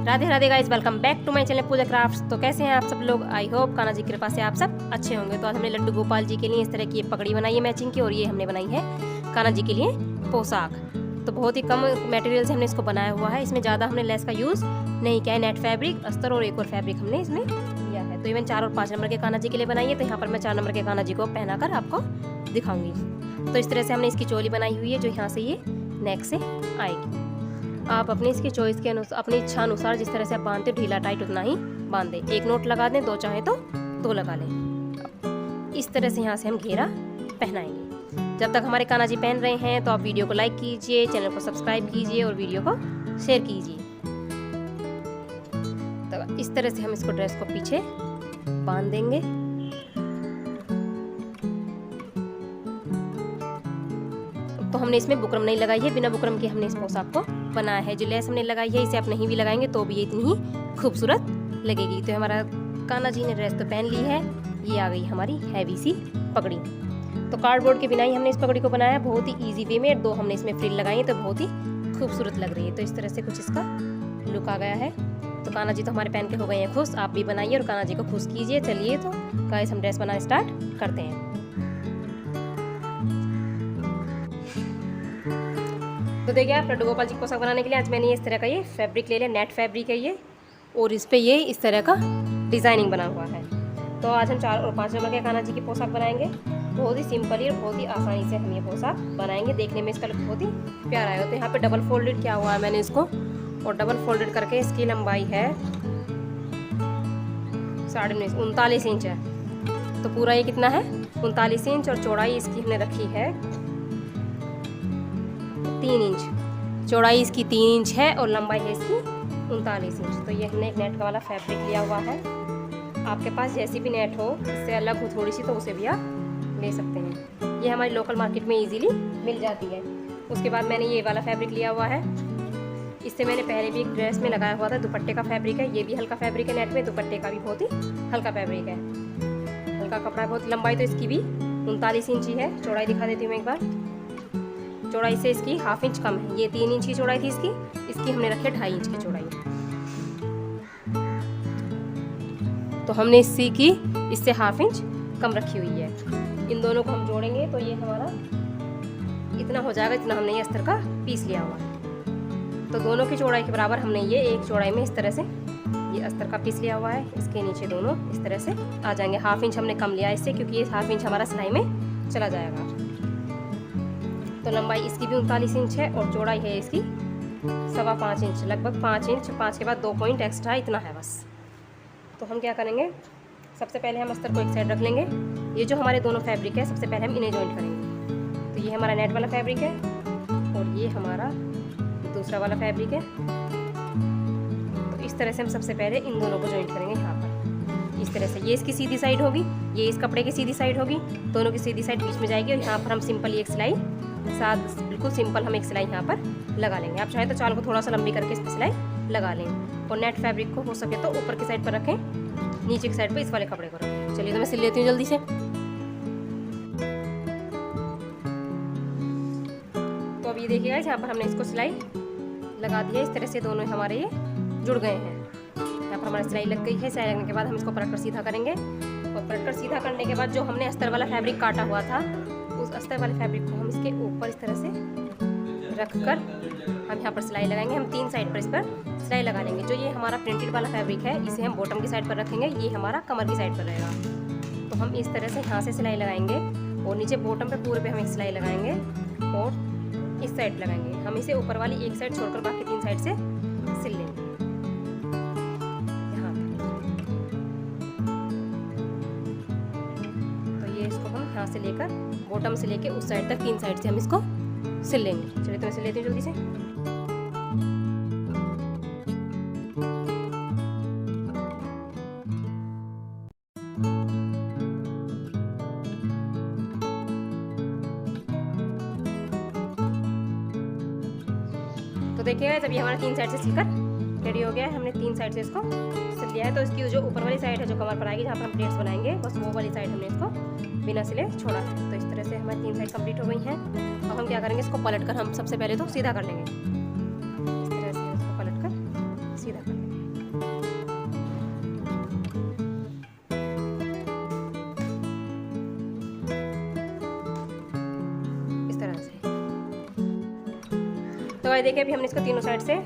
Radhe Radhe guys, welcome back to my channel Pooja crafts. तो कैसे हैं आप सब लोग? आई होप कान्हा जी की कृपा से आप सब अच्छे होंगे। तो आज हमने लड्डू गोपाल जी के लिए इस तरह की पगड़ी बनाई है मैचिंग की, और ये हमने बनाई है कान्हा जी के लिए पोशाक। तो बहुत ही कम मटेरियल से हमने इसको बनाया हुआ है। इसमें ज़्यादा हमने लेस का यूज़ नहीं किया है। नेट फैब्रिक, अस्तर और एक और फैब्रिक हमने इसमें लिया है। तो इवन 4 और 5 नंबर के कान्हा जी के लिए बनाई है। तो यहाँ पर मैं 4 नंबर के कान्हा जी को पहनाकर आपको दिखाऊंगी। तो इस तरह से हमने इसकी चोली बनाई हुई है, जो यहाँ से ये नेक से आएगी। आप अपनी इसकी चॉइस के अनुसार, अपनी इच्छा अनुसार जिस तरह से आप बांधते हो, ढीला टाइट उतना ही बांध दें। एक नोट लगा दें, 2 चाहे तो 2 लगा लें। इस तरह से यहाँ से हम घेरा पहनाएंगे। जब तक हमारे कान्हा जी पहन रहे हैं तो आप वीडियो को लाइक कीजिए, चैनल को सब्सक्राइब कीजिए और वीडियो को शेयर कीजिए। तो इस तरह से हम इसको ड्रेस को पीछे बांध देंगे। तो हमने इसमें बुकरम नहीं लगाई है, बिना बुकरम के हमने इस पोशाक को बनाया है। जो लेस हमने लगाई है, इसे आप नहीं भी लगाएंगे तो भी ये इतनी ही खूबसूरत लगेगी। तो हमारा कान्हा जी ने ड्रेस तो पहन ली है। ये आ गई हमारी हैवी सी पगड़ी। तो कार्डबोर्ड के बिना ही हमने इस पगड़ी को बनाया, बहुत ही इजी वे में। 2 हमने इसमें फ्रिल लगाई है, तो बहुत ही खूबसूरत लग रही है। तो इस तरह से कुछ इसका लुक आ गया है। तो कान्हा जी तो हमारे पहन के हो गए हैं खुश। आप भी बनाइए और कान्हा जी को खुश कीजिए। चलिए तो गाइस, हम ड्रेस बनाना स्टार्ट करते हैं। तो देखिए, आप लड्डू गोपाल जी की पोशाक बनाने के लिए आज मैंने इस तरह का ये फैब्रिक ले लिया। नेट फैब्रिक है ये, और इस पे ये इस तरह का डिज़ाइनिंग बना हुआ है। तो आज हम 4 और 5 नंबर के कान्हा जी की पोशाक बनाएंगे। बहुत ही सिंपली और बहुत ही आसानी से हम ये पोशाक बनाएंगे। देखने में इसका लुक बहुत ही प्यारा आएगा। तो यहाँ पे डबल फोल्डेड किया हुआ है मैंने इसको, और डबल फोल्डेड करके इसकी लंबाई है 39 इंच है। तो पूरा ये कितना है? 39 इंच। और चौड़ाई इसकी हमने रखी है 3 इंच। चौड़ाई इसकी 3 इंच है और लंबाई है इसकी 39 इंच। तो ये हमने एक नेट का वाला फैब्रिक लिया हुआ है। आपके पास जैसी भी नेट हो, इससे अलग हो थोड़ी सी, तो उसे भी आप ले सकते हैं। ये हमारी लोकल मार्केट में इजीली मिल जाती है। उसके बाद मैंने ये वाला फैब्रिक लिया हुआ है। इससे मैंने पहले भी एक ड्रेस में लगाया हुआ था। दुपट्टे का फैब्रिक है, ये भी हल्का फैब्रिक है नेट में। दुपट्टे का भी बहुत ही हल्का फैब्रिक है, हल्का कपड़ा है बहुत। लंबाई तो इसकी भी 39 इंच ही है। चौड़ाई दिखा देती हूँ मैं एक बार। चौड़ाई से इसकी 1/2 इंच कम है। ये 3 इंच की चौड़ाई थी इसकी हमने रखी है 2.5 इंच की चौड़ाई। तो हमने इससे 1/2 इंच कम रखी हुई है। इन दोनों को हम जोड़ेंगे तो ये हमारा इतना हो जाएगा, इतना हमने ये अस्तर का पीस लिया हुआ है। तो दोनों की चौड़ाई के बराबर हमने ये एक चौड़ाई में इस तरह से ये अस्तर का पीस लिया हुआ है। इसके नीचे दोनों इस तरह से आ जाएंगे। 1/2 इंच हमने कम लिया इससे, क्योंकि ये 1/2 इंच हमारा सिलाई में चला जाएगा। तो लंबाई इसकी भी 39 इंच है और चौड़ाई है इसकी 5.25 इंच, लगभग 5 इंच। 5 के बाद 2 पॉइंट एक्स्ट्रा, इतना है बस। तो हम क्या करेंगे, सबसे पहले हम अस्तर को एक साइड रख लेंगे। ये जो हमारे दोनों फैब्रिक है, सबसे पहले हम इन्हें जॉइंट करेंगे। तो ये हमारा नेट वाला फैब्रिक है और ये हमारा दूसरा वाला फैब्रिक है। तो इस तरह से हम सबसे पहले इन दोनों को जॉइंट करेंगे यहाँ पर। इस तरह से ये इसकी सीधी साइड होगी, ये इस कपड़े की सीधी साइड होगी। दोनों की सीधी साइड बीच में जाएगी और यहाँ पर हम सिंपल एक सिलाई साथ, बिल्कुल सिंपल हम एक सिलाई यहाँ पर लगा लेंगे। आप चाहें तो चाल को थोड़ा सा लंबी करके इस पर सिलाई लगा लें। और नेट फैब्रिक को हो सके तो ऊपर की साइड पर रखें, नीचे की साइड पर इस वाले कपड़े को रखें। चलिए तो मैं सिल लेती हूँ जल्दी से। तो अब ये देखिएगा, यहाँ पर हमने इसको सिलाई लगा दी है। इस तरह से दोनों हमारे ये जुड़ गए हैं। यहाँ पर हमारी सिलाई लग गई है। सिलाई लगने के बाद हम इसको पलट कर सीधा करेंगे। और पलट कर सीधा करने के बाद जो हमने अस्तर वाला फैब्रिक काटा हुआ था, उस अस्तर वाले फैब्रिक को हम इसके ऊपर इस तरह से रखकर हम यहाँ पर सिलाई लगाएंगे। हम 3 साइड पर इस पर सिलाई लगा लेंगे। जो ये हमारा प्रिंटेड वाला फैब्रिक है, इसे हम बॉटम की साइड पर रखेंगे। ये हमारा कमर की साइड पर रहेगा। तो हम इस तरह से यहाँ से सिलाई लगाएंगे और नीचे बॉटम पे पूरे पे हम एक सिलाई लगाएंगे और इस साइड लगाएंगे। हम इसे ऊपर वाली एक साइड छोड़कर बाकी 3 साइड से सिल लेंगे। यहाँ से लेकर बॉटम से लेकर उस साइड तक 3 साइड से हम इसको सिल लेंगे। चलिए तो मैं सिल लेती हूँ जल्दी से। तो देखिएगा, जब ये हमारा 3 साइड से सिलकर रेडी हो गया है, हमने 3 साइड से इसको सिल लिया है। तो इसकी जो ऊपर वाली साइड है, जो कमर पर आएगी, जहाँ पर हम प्लेट्स बनाएंगे, बस वो वाली साइड हमने इसको बिना सिले छोड़ा है। तो इस तरह से हमारी 3 साइड कंप्लीट हो गई हैं। अब हम क्या करेंगे, इसको पलट कर हम सबसे पहले तो सीधा कर लेंगे। इस तरह से इसको पलट कर सीधा कर लेंगे। इस तरह से। तो भाई देखिए अभी हमने इसको तीनों साइड से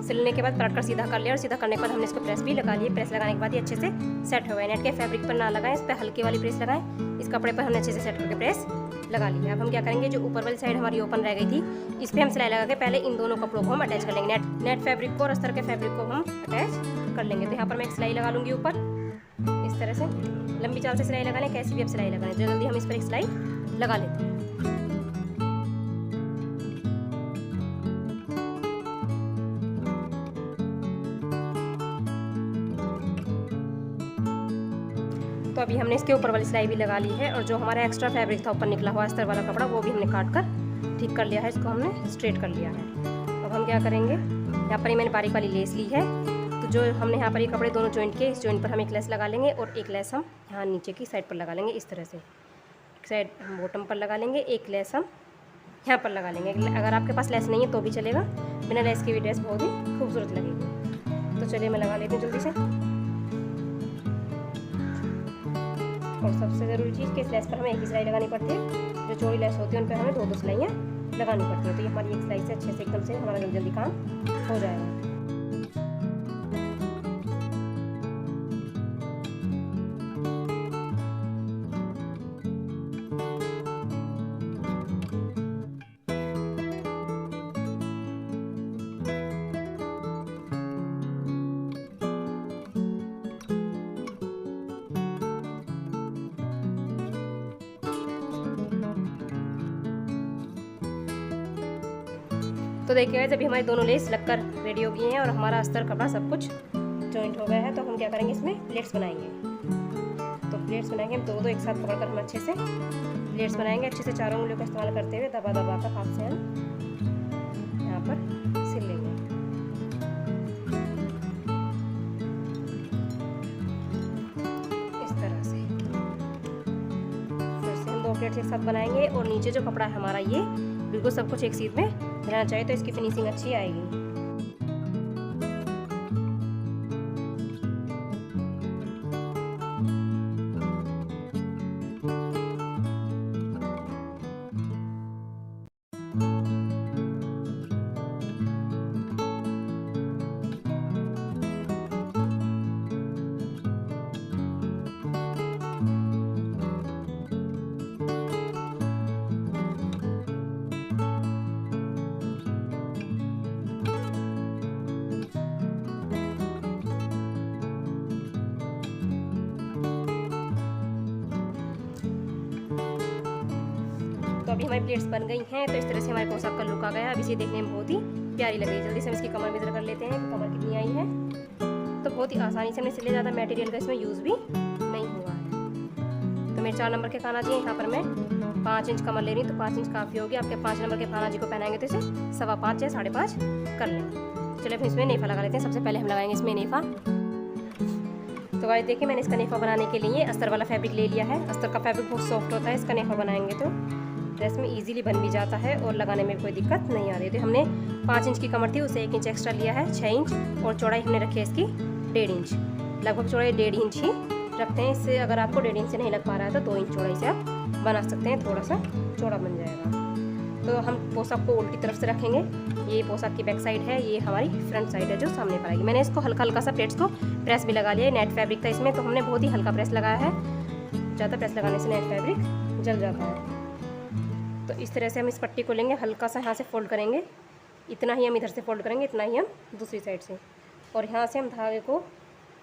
सिलने के बाद पलट कर सीधा कर लिया, और सीधा करने के बाद हमने इसको प्रेस भी लगा लिए। प्रेस लगाने के बाद ये अच्छे से सेट हो गया। नेट के फैब्रिक पर ना लगाएं, इस पर हल्की वाली प्रेस लगाएं। इस कपड़े पर हमने अच्छे से सेट करके प्रेस लगा लिया। अब हम क्या करेंगे, जो ऊपर वाली साइड हमारी ओपन रह गई थी, इस पर हम सिलाई लगा के पहले इन दोनों कपड़ों को हम अटैच कर लेंगे। नेट फैब्रिक को और अस्तर के फैब्रिक को हम अटैच कर लेंगे। तो यहाँ पर मैं एक सिलाई लगा लूँगी ऊपर, इस तरह से लंबी चाल से सिलाई लगा लें, कैसी भी आप सिलाई लगाएं। जल्दी हम इस पर एक सिलाई लगा लेते हैं। तो अभी हमने इसके ऊपर वाली सिलाई भी लगा ली है, और जो हमारा एक्स्ट्रा फैब्रिक था ऊपर निकला हुआ अस्तर वाला कपड़ा, वो भी हमने काट कर ठीक कर लिया है। इसको हमने स्ट्रेट कर लिया है। अब हम क्या करेंगे, यहाँ पर ही मैंने बारीक वाली लेस ली है। तो जो हमने यहाँ पर ये कपड़े दोनों जॉइंट के, इस जॉइंट पर हम एक लेस लगा लेंगे, और एक लेस हम यहाँ नीचे की साइड पर लगा लेंगे। इस तरह से एक साइड हम बॉटम पर लगा लेंगे, एक लेस हम यहाँ पर लगा लेंगे। अगर आपके पास लेस नहीं है तो भी चलेगा, बिना लेस की भी ड्रेस बहुत ही खूबसूरत लगेगी। तो चलिए मैं लगा लेती हूँ जल्दी से। और सबसे ज़रूरी चीज़ कि इस लेस पर हमें एक ही सिलाई लगानी पड़ती है। जो चौड़ी लेस होती है उन पर हमें 2-2 सिलाइयाँ लगानी पड़ती हैं। तो ये हमारी एक सिलाई से अच्छे से एकदम से हमारा जल्दी काम हो जाएगा। तो देखिए जब हमारी दोनों लेस लगकर रेडी हो गई हैं और हमारा अस्तर कपड़ा सब कुछ जॉइंट हो गया है, तो हम क्या करेंगे, इसमें प्लेट्स बनाएंगे। तो प्लेट्स बनाएंगे हम दो एक साथ पकड़कर हम अच्छे से प्लेट्स बनाएंगे। अच्छे से चारों उंगलियों का इस्तेमाल करते हुए दबा दबा कर हाथ से हम यहाँ पर सिल लेंगे। इस तरह से फिर से हम 2 प्लेट्स एक साथ बनाएंगे, और नीचे जो कपड़ा है हमारा ये बिल्कुल सब कुछ एक सीध में रहना चाहिए, तो इसकी फिनिशिंग अच्छी आएगी। तो अभी हमारी प्लेट्स बन गई हैं। तो इस तरह से हमारे पोशाक का लुक आ गया। अब इसे देखने में बहुत ही प्यारी लग रही है। जल्दी से हम इसकी कमर मेजर कर लेते हैं कि कमर कितनी आई है। तो बहुत ही आसानी से हमने इसलिए ज़्यादा मटेरियल का इसमें यूज़ भी नहीं हुआ है। तो मेरे 4 नंबर के खाना जी यहाँ पर मैं 5 इंच कमर ले रही हूँ, तो 5 इंच काफ़ी होगी। आपके 5 नंबर के खाना जी को पहनाएंगे तो इसे 5.25 या 5.5 कर लें। चलिए फिर इसमें नेफा लगा लेते हैं। सबसे पहले हम लगाएंगे इसमें नेफा। तो गाइस देखिए मैंने इसका नेफा बनाने के लिए अस्तर वाला फैब्रिक ले लिया है। अस्तर का फैब्रिक बहुत सॉफ्ट होता है, इसका नेफा बनाएंगे तो ड्रेस में इजीली बन भी जाता है और लगाने में कोई दिक्कत नहीं आ रही। तो हमने 5 इंच की कमर थी, उसे 1 इंच एक्स्ट्रा लिया है, 6 इंच, और चौड़ाई हमने रखी है इसकी 1.5 इंच। लगभग चौड़ाई 1.5 इंच ही रखते हैं। इससे अगर आपको 1.5 इंच से नहीं लग पा रहा है तो 2 इंच चौड़ाई से आप बना सकते हैं, थोड़ा सा चौड़ा बन जाएगा। तो हम पोशाक को उल्टी तरफ से रखेंगे। ये पोशाक की बैक साइड है, ये हमारी फ्रंट साइड है जो सामने पर आएगी। मैंने इसको हल्का हल्का सा प्लेट्स को प्रेस भी लगा लिया है। नेट फैब्रिक था इसमें, तो हमने बहुत ही हल्का प्रेस लगाया है। ज़्यादा प्रेस लगाने से नेट फैब्रिक जल जाता है। तो इस तरह से हम इस पट्टी को लेंगे, हल्का सा यहाँ से फोल्ड करेंगे। इतना ही हम इधर से फोल्ड करेंगे, इतना ही हम दूसरी साइड से, और यहाँ से हम धागे को,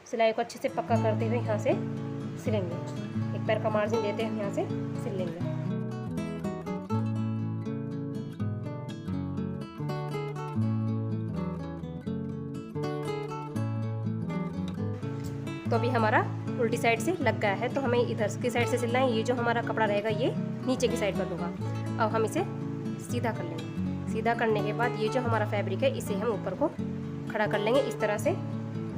सिलाई को अच्छे से पक्का करते हुए यहाँ से सिलेंगे। एक पैर का मार्जिन देते हैं, यहाँ से सिल लेंगे। तो अभी हमारा उल्टी साइड से लग गया है, तो हमें इधर की साइड से सिलना है। ये जो हमारा कपड़ा रहेगा ये नीचे की साइड पर होगा। अब हम इसे सीधा कर लेंगे। सीधा करने के बाद ये जो हमारा फैब्रिक है इसे हम ऊपर को खड़ा कर लेंगे इस तरह से,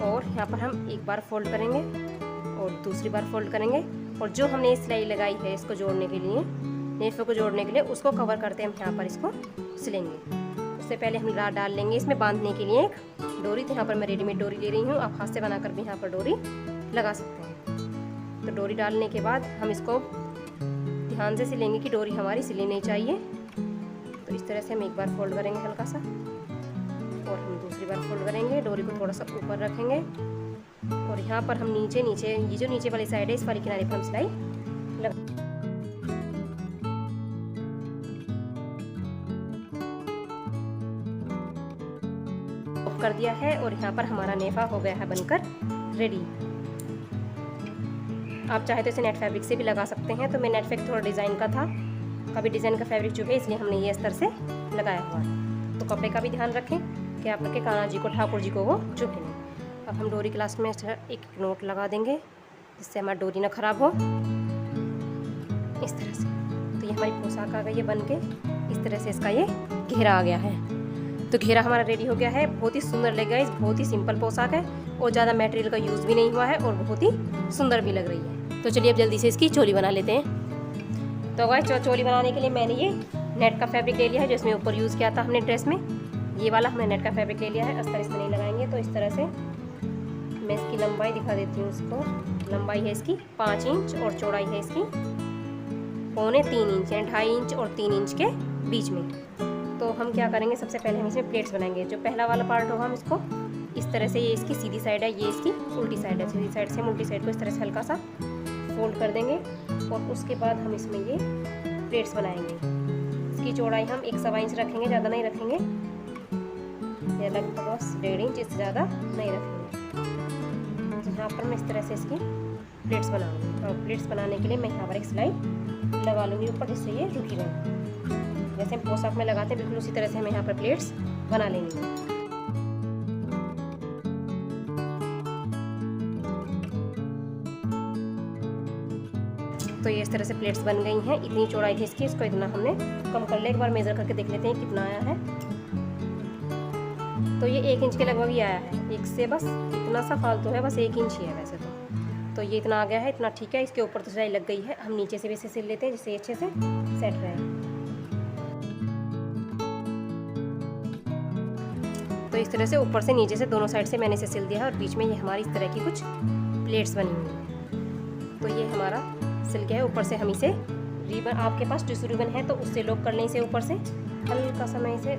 और यहाँ पर हम एक बार फोल्ड करेंगे और दूसरी बार फोल्ड करेंगे, और जो हमने सिलाई लगाई है इसको जोड़ने के लिए, नेफे को जोड़ने के लिए, उसको कवर करते हैं हम यहाँ पर इसको सिलेंगे। सबसे पहले हम डाल लेंगे इसमें बांधने के लिए एक डोरी। तो यहाँ पर मैं रेडीमेड डोरी ले रही हूँ, आप हाथ से बनाकर भी यहाँ पर डोरी लगा सकते हैं। तो डोरी डालने के बाद हम इसको ध्यान से सिलेंगे कि डोरी हमारी सिली नहीं चाहिए। तो इस तरह से हम एक बार फोल्ड करेंगे हल्का सा, और हम दूसरी बार फोल्ड करेंगे, डोरी को थोड़ा सा ऊपर रखेंगे, और यहाँ पर हम नीचे ये जो नीचे वाली साइड है इस वाली किनारे पर हम सिलाई लगा कर दिया है। और यहाँ पर हमारा नेफा हो गया है बनकर रेडी। आप चाहे तो इसे नेट फैब्रिक से भी लगा सकते हैं। तो मैं नेट फैब्रिक थोड़ा डिज़ाइन का था, कभी डिज़ाइन का फैब्रिक चुभे, इसलिए हमने ये अस्तर से लगाया हुआ है। तो कपड़े का भी ध्यान रखें कि आपके कान्हा जी को, ठाकुर जी को वो चुभे नहीं। अब हम डोरी क्लास में एक नोट लगा देंगे जिससे हमारी डोरी ना ख़राब हो, इस तरह से। तो ये हमारी पोशाक आ गई है बन के, इस तरह से इसका ये घेरा आ गया है। तो घेरा हमारा रेडी हो गया है, बहुत ही सुंदर लगेगा। इस बहुत ही सिंपल पोशाक है और ज़्यादा मटेरियल का यूज़ भी नहीं हुआ है, और बहुत ही सुंदर भी लग रही है। तो चलिए अब जल्दी से इसकी चोली बना लेते हैं। तो गाइस चोली बनाने के लिए मैंने ये नेट का फैब्रिक ले लिया है, जो इसमें ऊपर यूज़ किया था हमने ड्रेस में, ये वाला हमने नेट का फैब्रिक ले लिया है। अस्तर इसमें नहीं लगाएंगे। तो इस तरह से मैं इसकी लंबाई दिखा देती हूँ इसको। लंबाई है इसकी 5 इंच और चौड़ाई है इसकी 2.25 इंच, यानी 2.5 इंच और 3 इंच के बीच में। तो हम क्या करेंगे, सबसे पहले हम इसमें प्लेट्स बनाएंगे। जो पहला वाला पार्ट होगा हम इसको इस तरह से, ये इसकी सीधी साइड है, ये इसकी उल्टी साइड है, सीधी साइड से हम उल्टी साइड को इस तरह से हल्का सा फोल्ड कर देंगे। और उसके बाद हम इसमें ये प्लेट्स बनाएंगे। इसकी चौड़ाई हम 1.25 इंच रखेंगे, ज़्यादा नहीं रखेंगे, या लगभग बस 1.5 इंच, इससे ज़्यादा नहीं रखेंगे। तो यहाँ पर मैं इस तरह से इसकी प्लेट्स बनाऊंगी। और प्लेट्स बनाने के लिए मैं यहाँ पर एक सिलाई लगा लूँगी ऊपर, जिससे ये रुकी रहे। जैसे हम पोशाक में लगाते हैं बिल्कुल उसी तरह से हमें यहाँ पर प्लेट्स बना लेनी है। तो ये इस तरह से प्लेट्स बन गई हैं। इतनी चौड़ाई थी इसकी, इसको इतना हमने कम कर लिया। एक बार मेज़र करके देख लेते हैं कितना आया है। तो ये 1 इंच के लगभग ही आया है, एक से बस इतना सा फालतू है, बस 1 इंच ही है वैसे तो ये इतना आ गया है, इतना ठीक है। इसके ऊपर तो सिलाई लग गई है, हम नीचे से भी इसे सिल लेते हैं जिससे अच्छे से सेट रहे। तो इस तरह से ऊपर से नीचे से दोनों साइड से मैंने इसे सिल दिया है, और बीच में ये हमारी इस तरह की कुछ प्लेट्स बनी हुई हैं। तो ये हमारा सिल गया है। ऊपर से हम इसे रिबन, आपके पास टिश्यू रिबन है तो उससे लॉक कर लें इसे, ऊपर से हल्का सा मैं इसे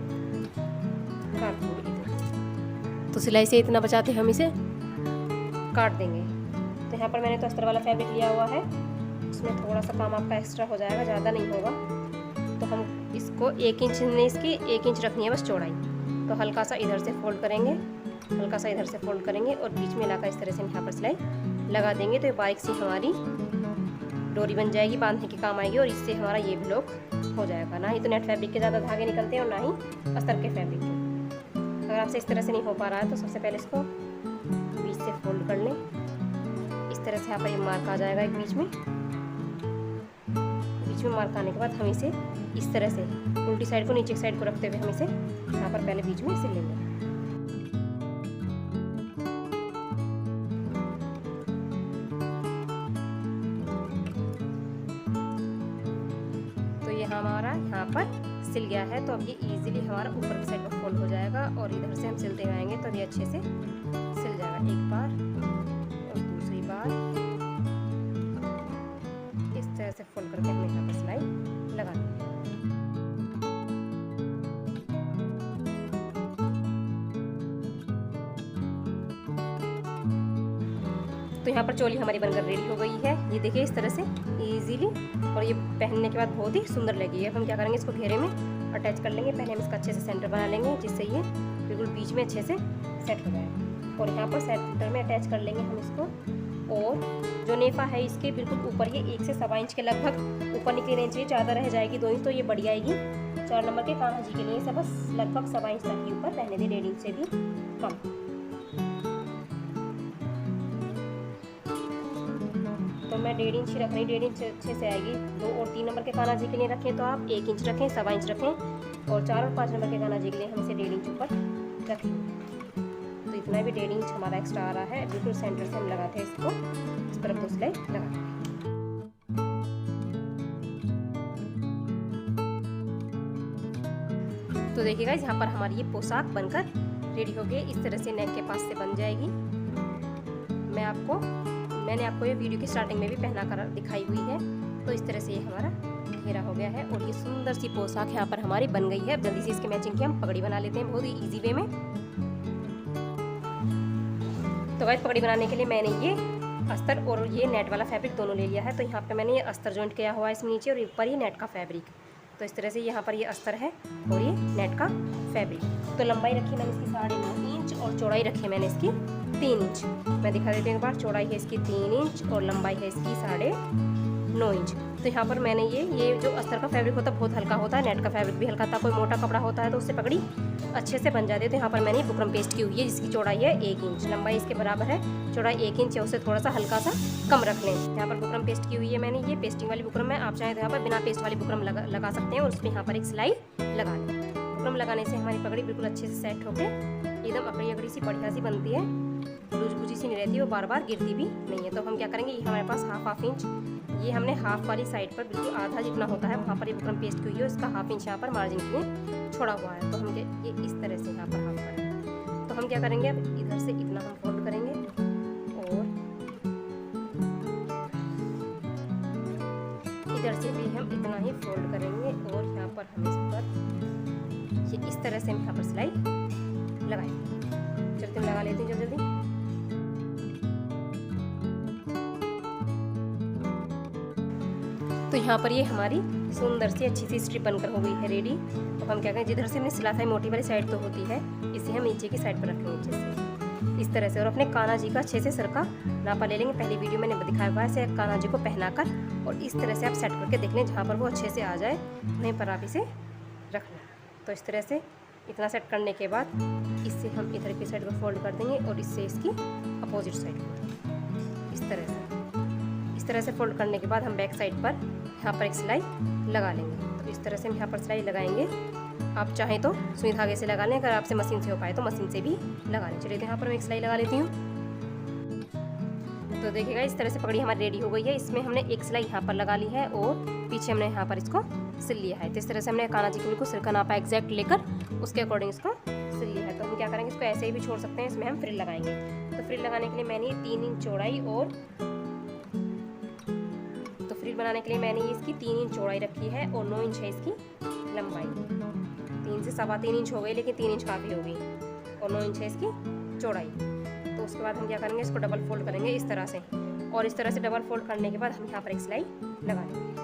काट दूँगी। तो सिलाई से इतना बचाते हम इसे काट देंगे। तो यहाँ पर मैंने तो अस्तर वाला फैब्रिक लिया हुआ है, उसमें थोड़ा सा काम आपका एक्स्ट्रा हो जाएगा, ज़्यादा नहीं होगा। तो हम इसको 1 इंच ने इसकी 1 इंच रखनी है बस चौड़ाई। तो हल्का सा इधर से फोल्ड करेंगे, हल्का सा इधर से फोल्ड करेंगे, और बीच में लाकर इस तरह से यहाँ पर सिलाई लगा देंगे। तो ये बारीक सी हमारी डोरी बन जाएगी, बांधने के काम आएगी, और इससे हमारा ये भी लॉक हो जाएगा। ना ही तो नेट फैब्रिक के ज़्यादा धागे निकलते हैं और ना ही अस्तर के फैब्रिक के। अगर आपसे इस तरह से नहीं हो पा रहा है तो सबसे पहले इसको बीच से फोल्ड कर लें। इस तरह से यहाँ पर ये मार्क आ जाएगा एक बीच में मार्क आने के बाद हम इसे इस तरह से उल्टी साइड को नीचे की साइड को रखते हुए हम इसे यहाँ पर पहले बीच में सिल लेंगे। तो ये हमारा यहाँ पर सिल गया है। तो अब ये इजीली हमारा ऊपर की साइड को फोल्ड हो जाएगा, और इधर से हम सिलते आएंगे तो ये अच्छे से सिल जाएगा। एक बार और दूसरी बार इस तरह से फोल्ड करके हमने यहाँ पर सिलाई लगा दी। तो यहाँ पर चोली हमारी बनकर रेडी हो गई है। ये देखिए इस तरह से इजीली, और ये पहनने के बाद बहुत ही सुंदर लगेगी। अब हम क्या करेंगे, इसको घेरे में अटैच कर लेंगे। पहले हम इसका अच्छे से सेंटर बना लेंगे जिससे ये बिल्कुल बीच में अच्छे से सेट हो जाए। और यहाँ पर सेंटर में अटैच कर लेंगे हम इसको। और जो नेफा है इसके बिल्कुल ऊपर ये 1 से 1.25 इंच के लगभग ऊपर निकली रहनी चाहिए, ज़्यादा रह जाएगी 2 इंच तो ये बढ़ी आएगी। 4 नंबर के कान्हा जी के लिए इसे बस लगभग 1.25 इंच तक ही ऊपर रहने दें, 1.5 इंच से भी कम। तो मैं 1.5 इंच ही रख रही, 1.5 इंच अच्छे से आएगी। 2 और 3 नंबर के कान्हा जी के लिए रखें तो आप 1 इंच रखें, 1.25 इंच रखें, और 4 और 5 नंबर के कान्हा जी के लिए हम इसे 1.5 इंच ऊपर रखेंगे। तो इतना भी 1.5 इंच हमारा एक्स्ट्रा आ रहा है। बिल्कुल सेंटर से हम लगाते हैं इसको, इस तरफ 2 सिलाई लगा। तो देखिएगा यहाँ पर हमारी ये पोशाक बनकर रेडी हो गई। इस तरह से नेक के पास से बन जाएगी। मैंने आपको ये वीडियो की स्टार्टिंग में भी पहना कर दिखाई हुई है। तो इस तरह से ये हमारा घेरा हो गया है और ये सुंदर सी पोशाक यहाँ पर हमारी बन गई है। अब जल्दी से इसके मैचिंग की हम पगड़ी बना लेते हैं बहुत ही ईजी वे में। तो गाइस पगड़ी बनाने के लिए मैंने ये अस्तर और ये नेट वाला फैब्रिक दोनों ले लिया है। तो यहाँ पे मैंने ये अस्तर जॉइंट किया हुआ है इसमें नीचे और ऊपर ये नेट का फैब्रिक। तो इस तरह से यहाँ पर ये अस्तर है और ये नेट का फैब्रिक। तो लंबाई रखी मैंने इसकी 9.5 इंच और चौड़ाई रखी मैंने इसकी 3 इंच। मैं दिखा देती हूँ एक बार। चौड़ाई है इसकी 3 इंच और लंबाई है इसकी 9.5 इंच। तो यहाँ पर मैंने ये जो अस्तर का फैब्रिक होता है बहुत हल्का होता है, नेट का फैब्रिक भी हल्का था। कोई मोटा कपड़ा होता है तो उससे पगड़ी अच्छे से बन जाती है। तो यहाँ पर मैंने बुकरम पेस्ट की हुई है जिसकी चौड़ाई है 1 इंच, लंबाई इसके बराबर है, चौड़ाई 1 इंच है, उससे थोड़ा सा हल्का सा कम रख लें। यहाँ पर बुकरम पेस्ट की हुई है मैंने, ये पेस्टिंग वाली बुकरम है। आप चाहें तो यहाँ पर बिना पेस्ट वाली बुकरम लगा सकते हैं और उसमें यहाँ पर एक सिलाई लगा लें। बुकरम लगाने से हमारी पगड़ी बिल्कुल अच्छे से सेट होकर एकदम अकड़ी अकड़ी सी बढ़िया सी बनती है, लूज बुझी सी नहीं रहती, वो बार बार गिरती भी नहीं है। तो हम क्या करेंगे, ये हमारे पास हाफ इंच, ये हमने हाफ वाली साइड पर बिल्कुल आधा जितना होता है वहाँ पर ये बुकरम पेस्ट की हुई है, इसका हाफ इंच यहाँ पर मार्जिन के लिए छोड़ा हुआ है। तो हम ये इस तरह से यहाँ पर हाफ करेंगे। तो हम क्या करेंगे, अब इधर से इतना हम फोल्ड करेंगे और इधर से भी हम इतना ही फोल्ड करेंगे और यहाँ पर हम इस पर ये इस तरह से हम यहाँ पर सिलाई लगाएंगे। चलते हम लगा लेते हैं जल्दी जल्दी। तो यहाँ पर ये हमारी सुंदर सी अच्छी सी स्ट्रिप बनकर हो गई है रेडी। अब हम क्या करें, जिधर से हमने सिला था मोटी वाली साइड तो होती है, इसे हम नीचे की साइड पर रखेंगे अच्छे से इस तरह से। और अपने कान्हा जी का अच्छे से सर का नापा ले लेंगे। पहली वीडियो मैंने दिखाया हुआ है ऐसे कान्हा जी को पहनाकर, और इस तरह से आप सेट करके देख लें, जहाँ पर वो अच्छे से आ जाए वहीं पर आप इसे रखना। तो इस तरह से इतना सेट करने के बाद इससे हम इधर की साइड को फोल्ड कर देंगे और इससे इसकी अपोजिट साइड को इस तरह से फोल्ड करने के बाद हम बैक साइड पर यहाँ पर एक सिलाई लगा लेंगे। तो इस तरह से हम यहाँ पर सिलाई लगाएंगे। आप चाहें तो सुई धागे से लगा लें, अगर आपसे मशीन से हो पाए तो मशीन से भी लगा लें। चलिए तो यहाँ पर मैं एक सिलाई लगा लेती हूँ। तो देखिएगा इस तरह से पगड़ी हमारी रेडी हो गई है। इसमें हमने एक सिलाई यहाँ पर लगा ली है और पीछे हमने यहाँ पर इसको सिल लिया है। तो इस तरह से हमने कान्हा जी के बिल्कुल सिर का नापा एग्जैक्ट लेकर उसके अकॉर्डिंग इसको सिल लिया है। तो हम क्या करेंगे, इसको ऐसे ही भी छोड़ सकते हैं, इसमें हम फ्रिल लगाएंगे। तो फ्रिल लगाने के लिए मैंने 3 इंच चौड़ाई और फ्रिल बनाने के लिए मैंने इसकी 3 इंच चौड़ाई रखी है और 9 इंच है इसकी लंबाई। 3 से 3.25 इंच हो गई, लेकिन 3 इंच काफ़ी हो गई और 9 इंच है इसकी चौड़ाई। तो उसके बाद हम क्या करेंगे, इसको डबल फोल्ड करेंगे इस तरह से, और इस तरह से डबल फोल्ड करने के बाद हम यहाँ पर एक सिलाई लगा लेंगे।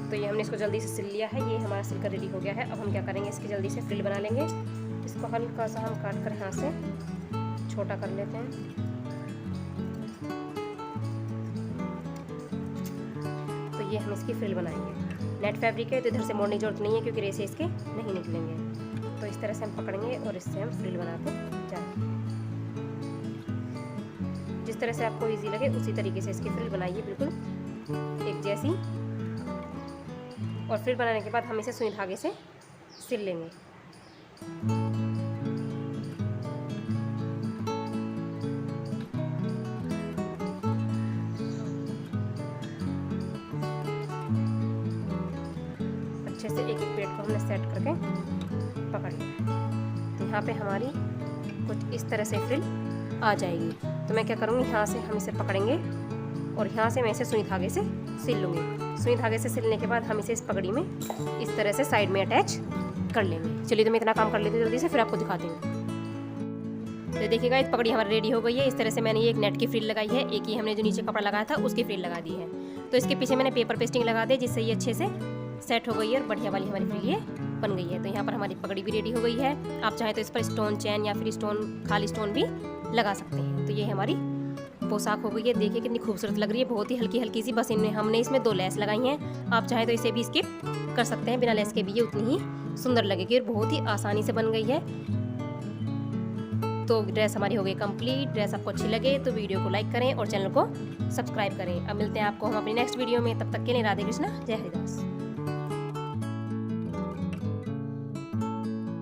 तो ये हमने इसको जल्दी से सिल लिया है, ये हमारा सिलकर रेडी हो गया है। अब हम क्या करेंगे, इसकी जल्दी से फ्रिल बना लेंगे। इसको हल्का सा हम काट कर यहाँ से छोटा कर लेते हैं। तो ये हम इसकी फ्रिल बनाएंगे। नेट फैब्रिक है तो इधर से मोड़ने की जरूरत नहीं है, क्योंकि रेसे इसके नहीं निकलेंगे। तो इस तरह से हम पकड़ेंगे और इससे हम फ्रिल बनाते जाएंगे। जिस तरह से आपको इजी लगे उसी तरीके से इसकी फ्रिल बनाइए, बिल्कुल एक जैसी। और फ्रिल बनाने के बाद हम इसे सुई धागे से सिल लेंगे। अच्छे से एक एक प्लेट को हमने सेट करके पकड़ लिया। तो यहाँ पे हमारी कुछ इस तरह से फ्रिल आ जाएगी। तो मैं क्या करूँगी, यहाँ से हम इसे पकड़ेंगे और यहाँ से मैं इसे सुई धागे से सिल लूँगी। सुई धागे से सिलने के बाद हम इसे इस पगड़ी में इस तरह से साइड में अटैच कर लेंगे। चलिए तो मैं इतना काम कर लेती हूँ जल्दी से, फिर आपको दिखाती हूँ। तो देखिएगा इस पगड़ी हमारी रेडी हो गई है। इस तरह से मैंने ये एक नेट की फ्रिल लगाई है, एक ही हमने जो नीचे कपड़ा लगाया था उसकी फ्रिल लगा दी है। तो इसके पीछे मैंने पेपर पेस्टिंग लगा दी, जिससे ये अच्छे से सेट हो गई है और बढ़िया वाली हमारी फ्रिल ये बन गई है। तो यहाँ पर हमारी पगड़ी भी रेडी हो गई है। आप चाहें तो इस पर स्टोन चैन या फिर खाली स्टोन भी लगा सकते हैं। तो ये हमारी पोशाक हो गई है। देखिए कितनी खूबसूरत लग रही है, बहुत ही हल्की हल्की सी। बस हमने इसमें 2 लेस लगाई हैं। आप चाहें तो इसे भी स्किप कर सकते हैं, बिना लेस के भी ये उतनी ही सुंदर लगेगी और बहुत ही आसानी से बन गई है। तो ड्रेस हमारी हो गई कंप्लीट। ड्रेस आपको अच्छी लगे तो वीडियो को लाइक करें और चैनल को सब्सक्राइब करें। अब मिलते हैं आपको हम अपनी नेक्स्ट वीडियो में, तब तक के लिए राधे कृष्णा, जय हरिदास।